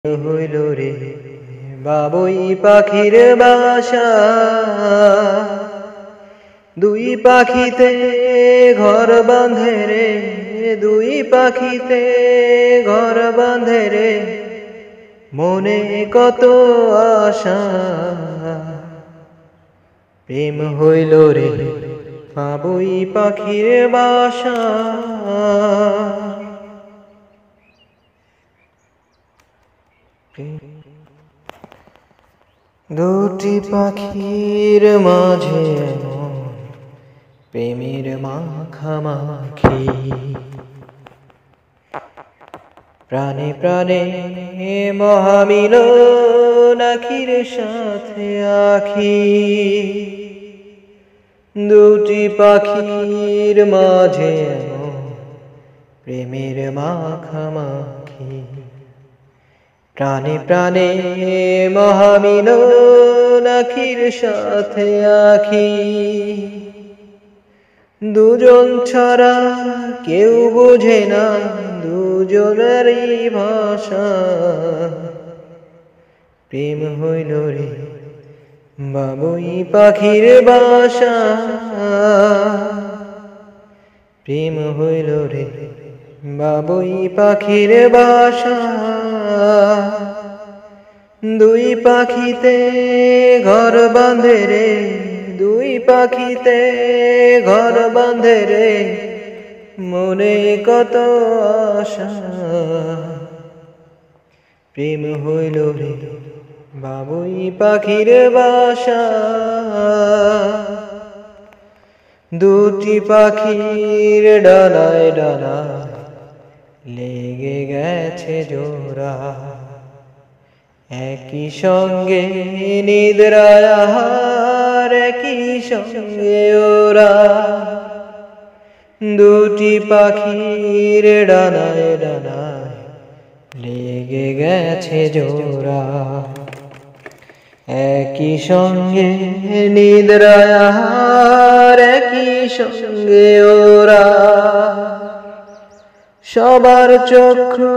হইল রে বাবুই পাখির বাসা, দুই পাখিতে ঘর বাঁধে রে, দুই পাখিতে ঘর বাঁধে রে, মনে কত আশা। প্রেম হইল রে বাবুই পাখির বাসা। দুটি পাখির মাঝে প্রেমের মাখামাখি, প্রাণে প্রাণে মহামিলন আখির সাথে আখি। দুটি পাখির মাঝে প্রেমের মাখামাখি, প্রাণে প্রাণে মহামিলন আখির সাথে আখি। দুজন ছাড়া কেউ বোঝে না দুজনেরই ভাষা। প্রেম হইল রে বাবুই পাখির বাসা, প্রেম হইল রে বাবুই পাখির বাসা। দুই পাখিতে ঘর বাঁধে রে, দুই পাখিতে ঘর বাঁধে রে, মনে কত আশা। প্রেম হইল রে বাবুই পাখির বাসা। দুটি পাখির ডানায় ডানায় লেগে গেছে জোড়া, একই সঙ্গে নিদ্রায় আহার, একই সঙ্গে ওরা। দুটি পাখির ডানায় ডানায় লেগে গেছে জোড়া, একই সঙ্গে নিদ্রায় আহার, একই সঙ্গে ওরা। সবার চক্ষু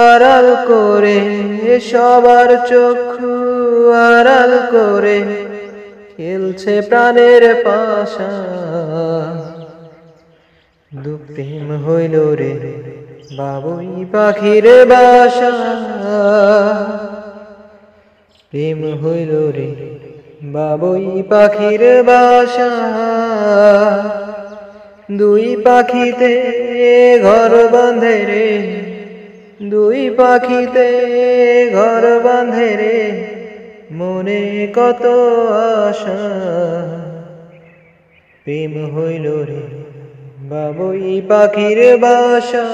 আড়াল করে, সবার চক্ষু আড়াল করে খেলছে প্রাণের পাশা। প্রেম হইল রে বাবুই পাখির বাসা, প্রেম হইল রে বাবুই পাখির বাসা। দুই পাখিতে ঘর বাঁধে রে, দুই পাখিতে ঘর বাঁধে রে, মনে কত আশা। প্রেম হইল রে বাবুই পাখির বাসা।